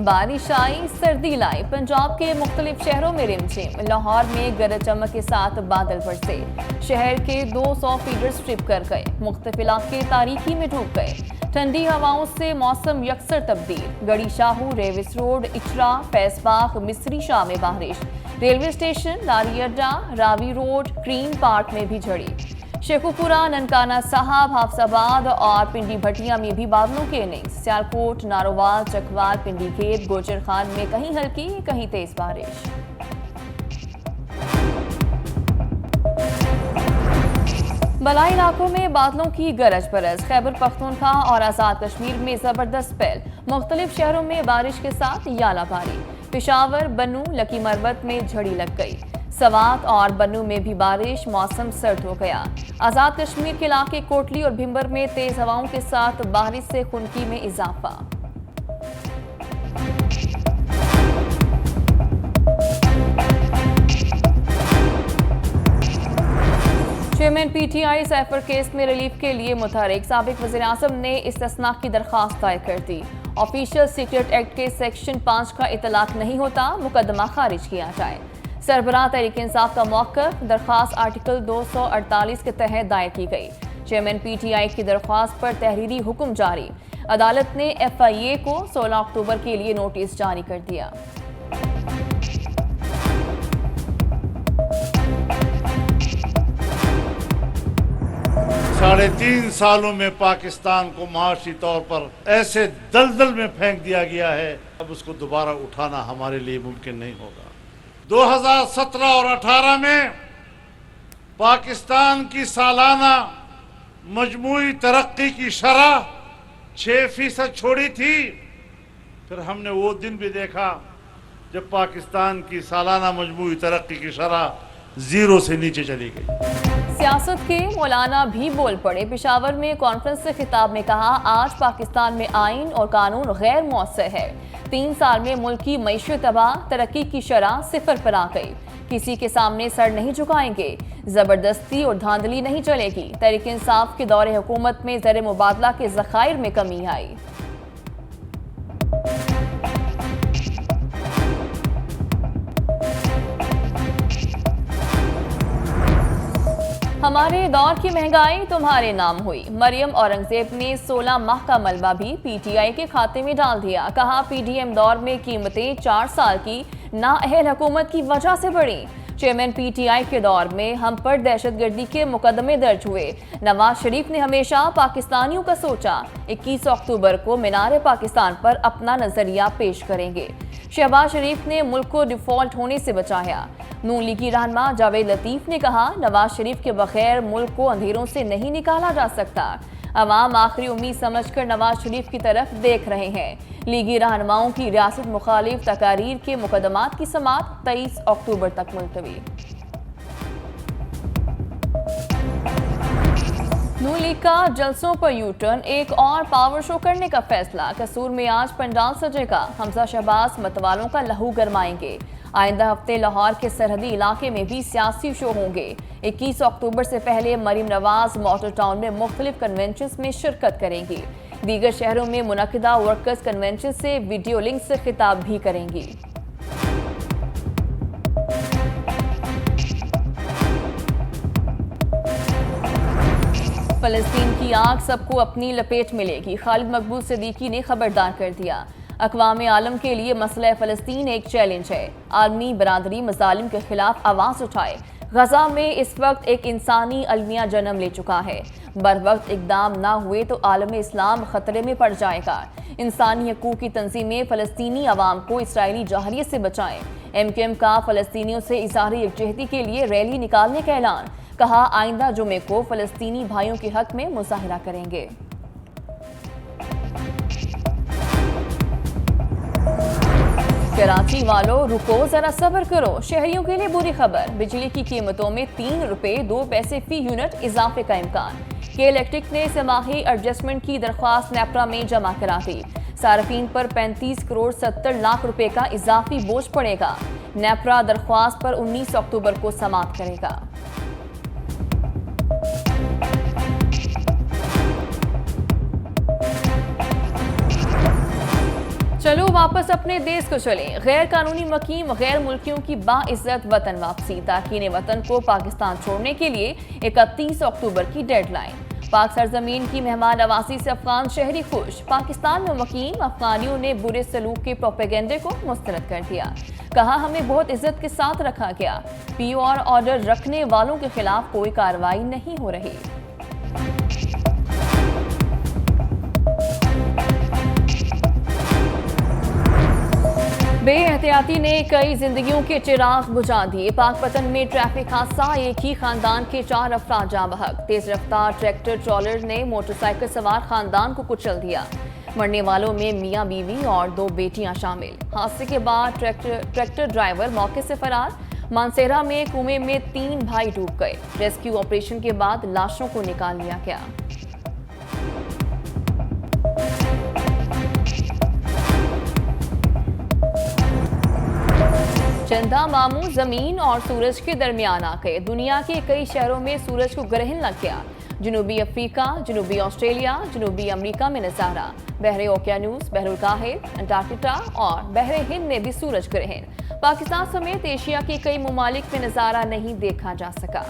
बारिश आई, सर्दी लाई, पंजाब के मुख्तलिफ शहरों में रिमझिम। लाहौर में गरज चमक के साथ बादल बरसे, शहर के 200 फीडर स्ट्रिप कर गए, मुख्तलिफ इलाके तारीकी में डूब गए। ठंडी हवाओं से मौसम यकसर तब्दील, गड़ी शाहू, रेविस रोड, इचरा, फैसबाग, मिस्री शाह में बारिश, रेलवे स्टेशन, लारी अड्डा, रावी रोड, ग्रीन पार्क में भी झड़ी। शेखुपुरा, ननकाना साहब, हाफसाबाद और पिंडी भटिया में भी बादलों के इनिंग्स। सियालकोट, नारोवाल, चकवाल, पिंडी गेट, गोचर खान में कहीं हल्की कहीं तेज बारिश। बलाई इलाकों में बादलों की गरज बरस, खैबर पख्तूनख्वा और आज़ाद कश्मीर में जबरदस्त स्पेल, मुख्तलिफ शहरों में बारिश के साथ यालाबारी। पेशावर, बन्नू, लकी मरबत में झड़ी लग गई। सवात और बन्नू में भी बारिश, मौसम सर्द हो गया। आज़ाद कश्मीर के इलाके कोटली और भिंबर में तेज हवाओं के साथ बारिश से खुनकी में इजाफा। चेयरमैन पीटीआई सैफर केस में रिलीफ के लिए मुतहरिक साबिक वज़ीर-ए-आज़म ने इस्तिस्ना की दरख्वास्त दायर कर दी। ऑफिशियल सीक्रेट एक्ट के सेक्शन 5 का इतलाक नहीं होता, मुकदमा खारिज किया जाए। सरबराह तहरीक इंसाफ का मौक़िफ़, दरख्वास्त आर्टिकल 248 के तहत दायर की गई। चेयरमैन पीटीआई की दरख्वास्त पर तहरीरी हुक्म जारी। अदालत ने FIA को 16 अक्टूबर के लिए नोटिस जारी कर दिया। साढ़े 3 सालों में पाकिस्तान को माशी तौर पर ऐसे दलदल में फेंक दिया गया है, अब उसको दोबारा उठाना हमारे लिए मुमकिन नहीं होगा। 2017 और 18 में पाकिस्तान की सालाना मजमूई तरक्की की शरह 6% छोड़ी थी। फिर हमने वो दिन भी देखा जब पाकिस्तान की सालाना मजमूई तरक्की की शरह 0 से नीचे चली गई। सियासत के मौलाना भी बोल पड़े। पेशावर में कॉन्फ्रेंस से खिताब में कहा, आज पाकिस्तान में आइन और कानून गैर मौसर है। 3 साल में मुल्क की मईशत तबाह, तरक्की की शरह 0 पर आ गई। किसी के सामने सर नहीं झुकाएंगे, जबरदस्ती और धांधली नहीं चलेगी। तहरीक इंसाफ के दौरे हुकूमत में ज़र मुबादला के ज़खायर में कमी आई। हमारे दौर की महंगाई तुम्हारे नाम हुई। मरियम औरंगजेब ने 16 माह का मलबा भी पीटीआई के खाते में डाल दिया। कहा, पीडीएम दौर में कीमतें 4 साल की नाअहल हुकूमत की वजह से बढ़ी। चेयरमैन पीटीआई के दौर में हम पर दहशतगर्दी के मुकदमे दर्ज हुए। नवाज शरीफ ने हमेशा पाकिस्तानियों का सोचा। 21 अक्टूबर को मीनार पाकिस्तान पर अपना नजरिया पेश करेंगे। शहबाज शरीफ ने मुल्क को डिफॉल्ट होने से बचाया। नून लीगी रहनुमा जावेद लतीफ ने कहा, नवाज शरीफ के बगैर मुल्क को अंधेरों से नहीं निकाला जा सकता। अवाम आखिरी उम्मीद समझकर नवाज शरीफ की तरफ देख रहे हैं। लीगी रहनुमाओं की रियासत मुखालिफ तकारीर के मुकदमात की समाअत 23 अक्टूबर तक मुलतवी। नून लीग का जलसों पर यू टर्न, एक और पावर शो करने का फैसला। कसूर में आज पंडाल सजेगा। हमजा शहबाज मतवालों का लहू गरमाएंगे। आइंदा हफ्ते लाहौर के सरहदी इलाके में भी सियासी शो होंगे। 21 अक्टूबर से पहले मरीम नवाज मॉडल टाउन में मुख्तलिफ कन्वेंशन में शिरकत करेंगी। दीगर शहरों में मुनक्किदा वर्कर्स कन्वेंशन से वीडियो लिंक से खिताब भी करेंगी। फलस्तीन की आग सबको अपनी लपेट में लेगी। खालिद मकबूल सिद्दीकी ने खबरदार कर दिया। अक़वाम आलम के लिए मसला फ़लस्तीन एक चैलेंज है। आलमी बरादरी मज़ालिम के खिलाफ आवाज़ उठाए। गजा में इस वक्त एक इंसानी अलमिया जन्म ले चुका है। बर वक्त इकदाम ना हुए तो आलम इस्लाम खतरे में पड़ जाएगा। इंसानी हकूक़ की तंजीमें फ़लस्तीनी अवाम को इसराइली जहरियत से बचाएं। MKM का फ़लस्तीनियों से इज़हार यकजहती के लिए रैली निकालने का ऐलान। कहा, आइंदा जुमे को फ़लस्तीनी भाइयों के हक में मुजाहिरा करेंगे। कराची वालों, रुको जरा सब्र करो। शहरियों के लिए बुरी खबर। बिजली की कीमतों में 3 रुपये 2 पैसे फी यूनिट इजाफे का इम्कान। के इलेक्ट्रिक ने समाही एडजस्टमेंट की दरख्वास्त नेपरा में जमा करा दी। सार्फिन पर 35 करोड़ 70 लाख रुपए का इजाफी बोझ पड़ेगा। नेपरा दरख्वास्त पर 19 अक्टूबर को समाअत करेगा। चलो वापस अपने देश को चलें। गैर कानूनी मुकीम गैर मुल्कियों की बाइज्जत वतन वापसी। तारकीन वतन को पाकिस्तान छोड़ने के लिए 31 अक्टूबर की डेडलाइन। पाक सरजमीन की मेहमान नवाजी से अफगान शहरी खुश। पाकिस्तान में मुकीम अफगानियों ने बुरे सलूक के प्रोपेगेंडे को मुस्तरद कर दिया। कहा, हमें बहुत इज्जत के साथ रखा गया। पीओआर ऑर्डर रखने वालों के खिलाफ कोई कार्रवाई नहीं हो रही। बेएहतियाती ने कई जिंदगियों के चिराग बुझा दिए। पाकपतन में ट्रैफिक हादसा, एक ही खानदान के 4 अफराद जाँ बहक। तेज रफ्तार ट्रैक्टर ट्रॉलर ने मोटरसाइकिल सवार खानदान को कुचल दिया। मरने वालों में मियां बीवी और 2 बेटियां शामिल। हादसे के बाद ट्रैक्टर ड्राइवर मौके से फरार। मानसेरा में कुएं में 3 भाई डूब गए। रेस्क्यू ऑपरेशन के बाद लाशों को निकाल लिया गया। चंदा मामू जमीन और सूरज के दरमियान आ गए। दुनिया के कई शहरों में सूरज को ग्रहण लग गया। जनूबी अफ्रीका, जनूबी ऑस्ट्रेलिया, जनूबी अमेरिका में नजारा। बहरे ओकियानूस, बहरुल काहिर, अंटार्कटिका और बहरे हिंद में भी सूरज ग्रहण। पाकिस्तान समेत एशिया के कई ममालिक में नजारा नहीं देखा जा सका।